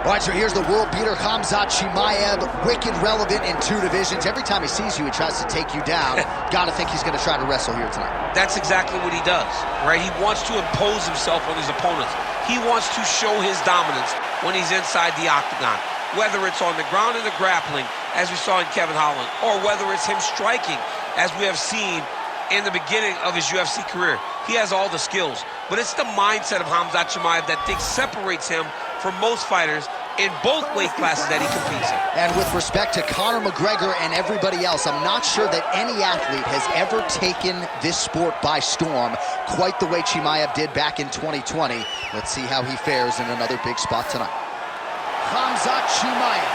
All right, so here's the world beater, Khamzat Chimaev, wicked relevant in 2 divisions. Every time he sees you, he tries to take you down. Gotta think he's gonna try to wrestle here tonight. That's exactly what he does, right? He wants to impose himself on his opponents. He wants to show his dominance when he's inside the octagon, whether it's on the ground in the grappling, as we saw in Kevin Holland, or whether it's him striking, as we have seen in the beginning of his UFC career. He has all the skills, but it's the mindset of Khamzat Chimaev that separates him from most fighters in both weight classes that he competes in. And with respect to Conor McGregor and everybody else, I'm not sure that any athlete has ever taken this sport by storm quite the way Chimaev did back in 2020. Let's see how he fares in another big spot tonight. Khamzat Chimaev.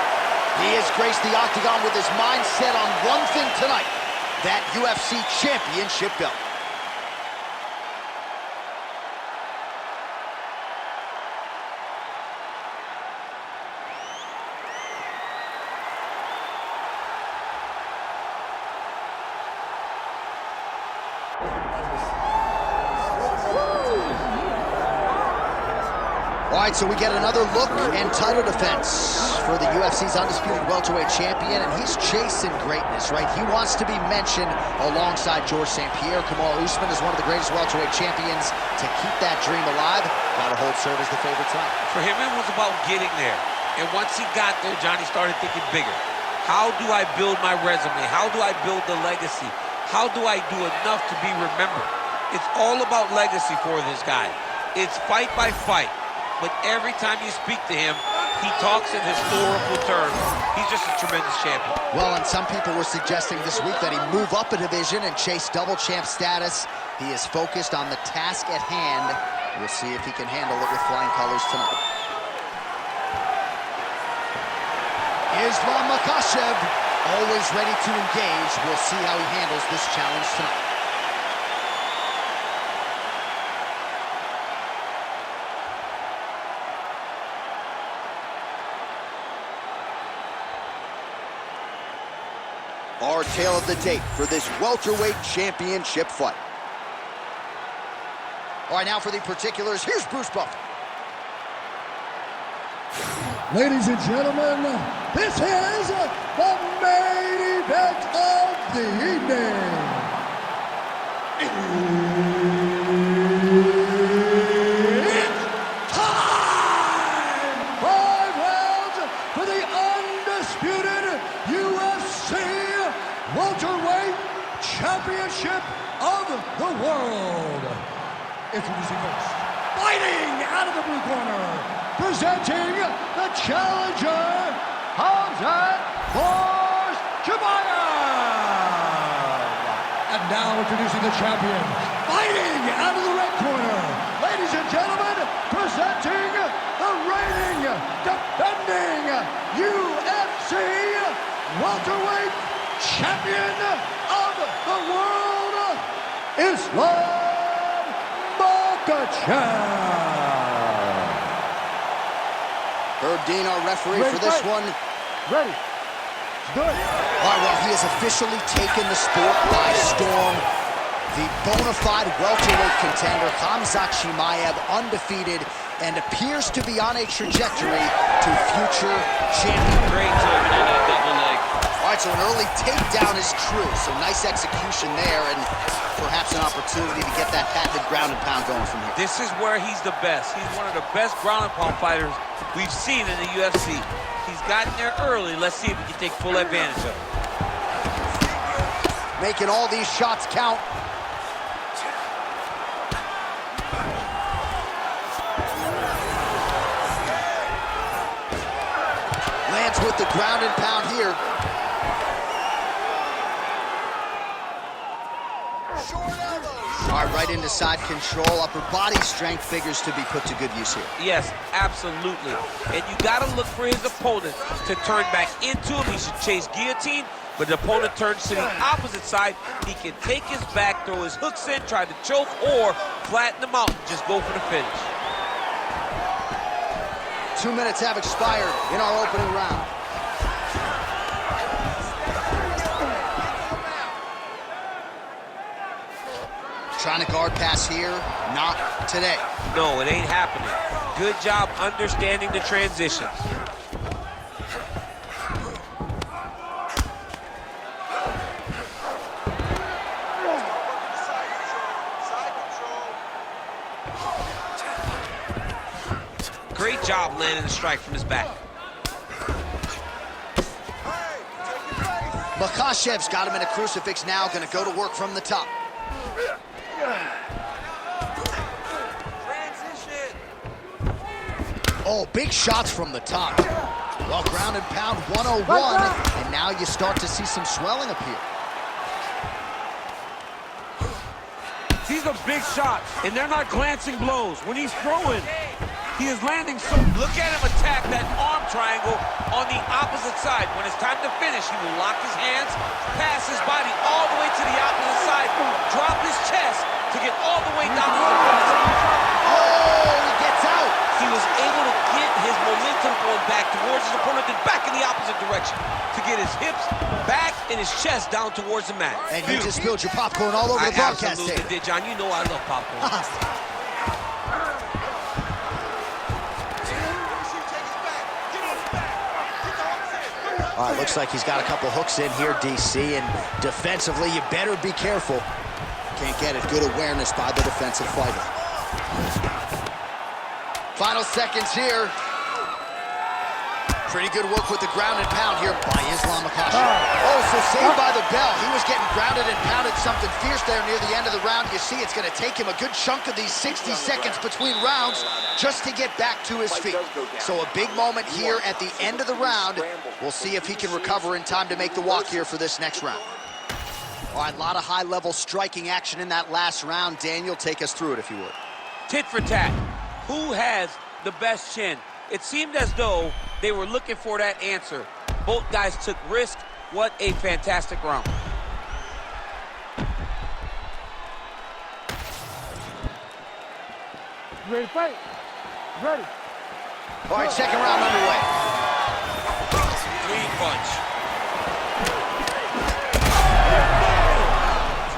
He has graced the octagon with his mind set on one thing tonight, that UFC championship belt. All right, so we get another look and title defense for the UFC's undisputed welterweight champion, and he's chasing greatness, right? He wants to be mentioned alongside Georges St. Pierre. Kamaru Usman is one of the greatest welterweight champions. To keep that dream alive, gotta hold serve as the favorite tonight. For him, it was about getting there. And once he got there, Johnny started thinking bigger. How do I build my resume? How do I build the legacy? How do I do enough to be remembered? It's all about legacy for this guy. It's fight by fight. But every time you speak to him, he talks in historical terms. He's just a tremendous champion. Well, and some people were suggesting this week that he move up a division and chase double champ status. He is focused on the task at hand. We'll see if he can handle it with flying colors tonight. Islam Makhachev, always ready to engage. We'll see how he handles this challenge tonight. Our tale of the tape for this welterweight championship fight. All right, now for the particulars, here's Bruce Buffer. Ladies and gentlemen, this is the main event of the evening. It's time! 5 rounds for the undisputed UFC welterweight championship of the world. Introducing first, fighting out of the blue corner, presenting the challenger, Khamzat Chimaev. And now introducing the champion, fighting out of the red corner, ladies and gentlemen, presenting the reigning, defending UFC welterweight champion of the world, Islam Makhachev. Herb Dean, our referee for this one. Ready. Good. All right, well, he has officially taken the sport by storm. The bona fide welterweight contender, Khamzat Chimaev, undefeated, and appears to be on a trajectory to future champion. Great timing on that double leg. All right, so an early takedown is true, so nice execution there, and perhaps an opportunity to get that patented ground and pound going from here. This is where he's the best. He's one of the best ground and pound fighters we've seen in the UFC. He's gotten there early. Let's see if he can take full advantage of it. Making all these shots count. Lands with the ground and pound here. All right, right into side control. Upper body strength figures to be put to good use here. Yes, absolutely. And you got to look for his opponent to turn back into him. He should chase guillotine, but the opponent turns to the opposite side. He can take his back, throw his hooks in, try to choke, or flatten him out and just go for the finish. 2 minutes have expired in our opening round. Trying to guard pass here, not today. No, it ain't happening. Good job understanding the transitions. job landing a strike from his back. Makhachev's got him in a crucifix now, gonna go to work from the top. Oh, big shots from the top. Well, ground and pound 101, and now you start to see some swelling appear. These are big shots, and they're not glancing blows. When he's throwing, he is landing so... Look at him attack that arm triangle on the opposite side. When it's time to finish, he will lock his hands, pass his body all the way to the opposite side, drop his chest to get all the way down to the opposite. Oh, he gets out. He was able to get his momentum going back towards his opponent and back in the opposite direction to get his hips back and his chest down towards the mat. And you just spilled your popcorn all over the broadcast table. I absolutely did, John. You know I love popcorn. All right, looks like he's got a couple hooks in here, DC, and defensively, you better be careful. Can't get it. Good awareness by the defensive fighter. Final seconds here. Pretty good work with the ground and pound here by Islam Makhachev. Oh, so saved by the bell. He was getting grounded and pounded something fierce there near the end of the round. You see, it's going to take him a good chunk of these 60 seconds between rounds just to get back to his feet. So a big moment here at the end of the round. We'll see if he can recover in time to make the walk here for this next round. All right, a lot of high-level striking action in that last round. Daniel, take us through it if you would. Tit for tat. Who has the best chin? It seemed as though they were looking for that answer. Both guys took risk. What a fantastic round. Ready to fight? Ready. All right, second round underway. Clean punch.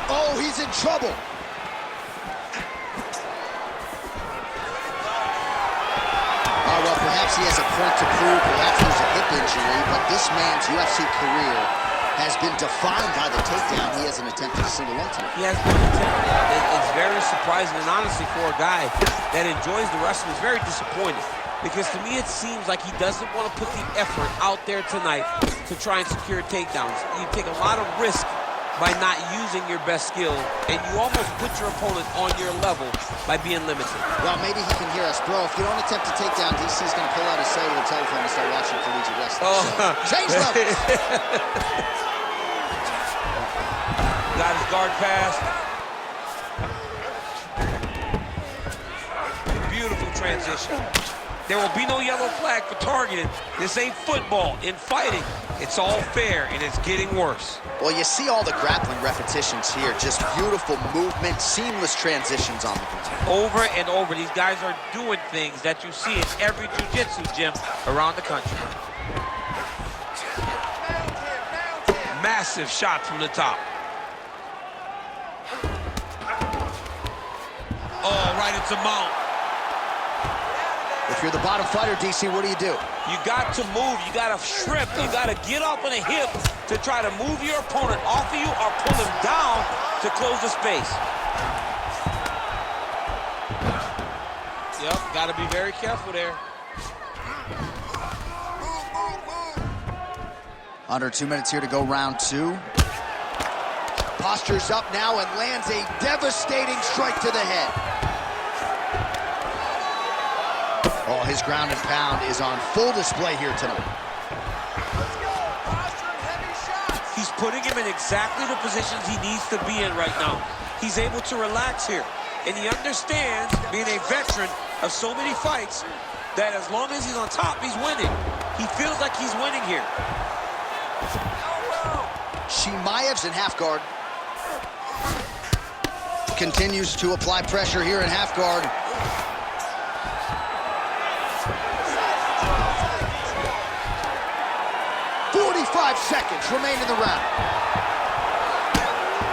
Oh, he's in trouble. Well, perhaps he has a point to prove, perhaps there's a hip injury, but this man's UFC career has been defined by the takedown. He hasn't attempted a single one tonight. He has been attempted. It's very surprising, and honestly, for a guy that enjoys the wrestling, is very disappointed. Because to me, it seems like he doesn't want to put the effort out there tonight to try and secure takedowns. You take a lot of risk by not using your best skill, and you almost put your opponent on your level by being limited. Well, maybe he can hear us. Bro, if you don't attempt to take down, DC's going to pull out his cellular telephone and start watching collegiate wrestling. Oh. So, change levels. Got his guard passed. Beautiful transition. There will be no yellow flag for targeting. This ain't football. In fighting, it's all fair, and it's getting worse. Well, you see all the grappling repetitions here. Just beautiful movement, seamless transitions on the ground. Over and over, these guys are doing things that you see in every jiu-jitsu gym around the country. Massive shot from the top. Oh, right into mount. If you're the bottom fighter, DC, what do? You got to move. You got to shrimp. You got to get up on a hip to try to move your opponent off of you or pull him down to close the space. Yep, got to be very careful there. Under 2 minutes here to go, round two. Postures up now and lands a devastating strike to the head. Oh, his ground and pound is on full display here tonight. He's putting him in exactly the positions he needs to be in right now. He's able to relax here. And he understands, being a veteran of so many fights, that as long as he's on top, he's winning. He feels like he's winning here. Chimaev's in half guard. Continues to apply pressure here in half guard. Seconds remain in the round.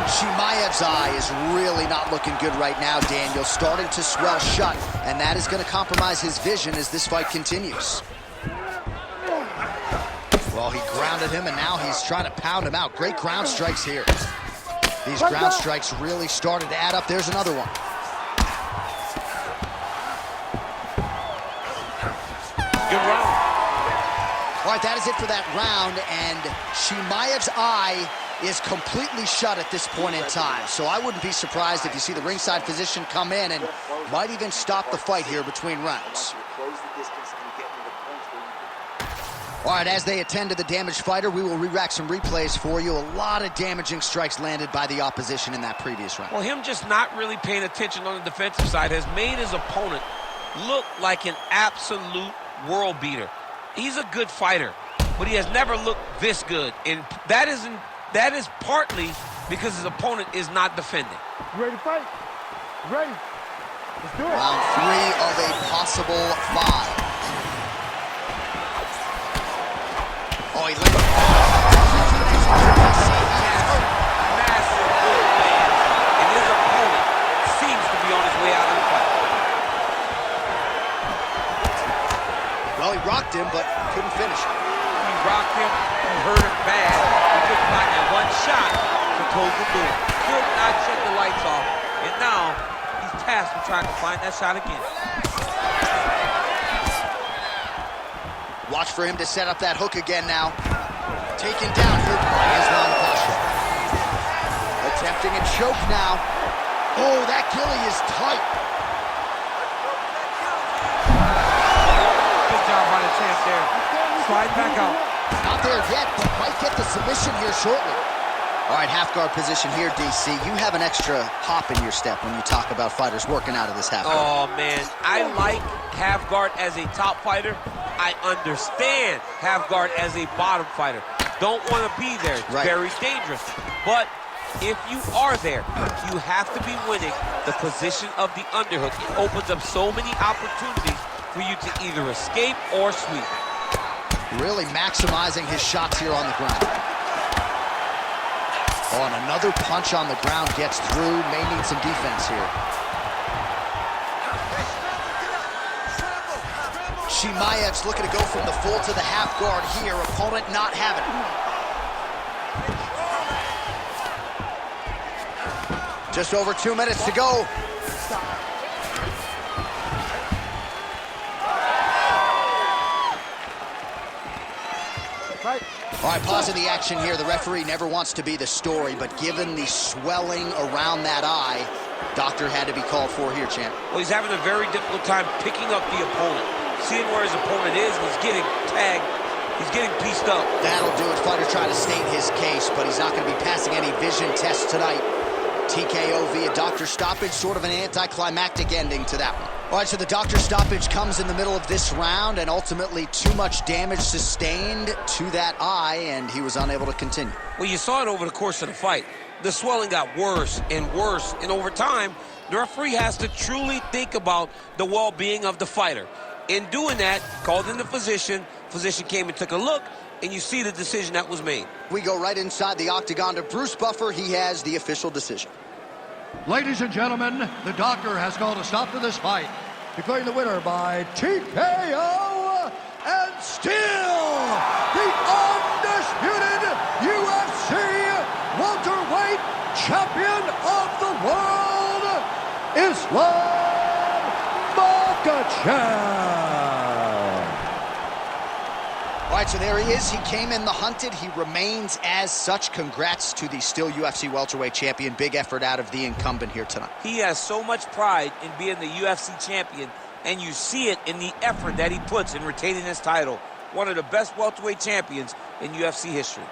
Chimaev's eye is really not looking good right now, Daniel. Starting to swell shut, and that is going to compromise his vision as this fight continues. Well, he grounded him, and now he's trying to pound him out. Great ground strikes here. These ground strikes really started to add up. There's another one. All right, that is it for that round, and Chimaev's eye is completely shut at this point in time. So I wouldn't be surprised if you see the ringside physician come in and might even stop the fight here between rounds. All right, as they attend to the damaged fighter, we will re-rack some replays for you. A lot of damaging strikes landed by the opposition in that previous round. Well, him just not really paying attention on the defensive side has made his opponent look like an absolute world beater. He's a good fighter, but he has never looked this good. And that is partly because his opponent is not defending. You ready to fight? You ready? Let's do it. Round 3 of a possible 5. Oh, he landed. Massive good man. And his opponent seems to be on his way out of the fight. Well, he rocked him, but couldn't finish it. He rocked him, he hurt him bad. He couldn't find that one shot to close the door. Could not shut the lights off. And now he's tasked with trying to find that shot again. Watch for him to set up that hook again now. Taken down here by Islam Makhachev. Attempting a choke now. Oh, that gilly is tight. Good job by the champ there. Slide back out. Not there yet, but might get the submission here shortly. All right, half guard position here, DC. You have an extra hop in your step when you talk about fighters working out of this half guard. Oh, man. I like half guard as a top fighter. I understand half guard as a bottom fighter. Don't want to be there. It's very dangerous. But if you are there, you have to be winning the position of the underhook. It opens up so many opportunities for you to either escape or sweep. Really maximizing his shots here on the ground. Oh, and another punch on the ground gets through. May need some defense here. Chimaev's looking to go from the full to the half guard here. Opponent not having it. Just over 2 minutes to go. All right, pausing the action here. The referee never wants to be the story, but given the swelling around that eye, doctor had to be called for here, champ. Well, he's having a very difficult time picking up the opponent. Seeing where his opponent is, and he's getting tagged. He's getting pieced up. That'll do it. Fighter trying to state his case, but he's not going to be passing any vision tests tonight. TKO via doctor stoppage, sort of an anticlimactic ending to that one. All right, so the doctor stoppage comes in the middle of this round, and ultimately too much damage sustained to that eye, and he was unable to continue. Well, you saw it over the course of the fight. The swelling got worse and worse, and over time, the referee has to truly think about the well-being of the fighter. In doing that, called in the physician. Physician came and took a look, and you see the decision that was made. We go right inside the octagon to Bruce Buffer. He has the official decision. Ladies and gentlemen, the doctor has called a stop to this fight, declaring the winner by TKO, and still the undisputed UFC welterweight champion of the world, Islam Makhachev. All right, so there he is. He came in the hunted. He remains as such. Congrats to the still UFC welterweight champion. Big effort out of the incumbent here tonight. He has so much pride in being the UFC champion, and you see it in the effort that he puts in retaining his title. One of the best welterweight champions in UFC history.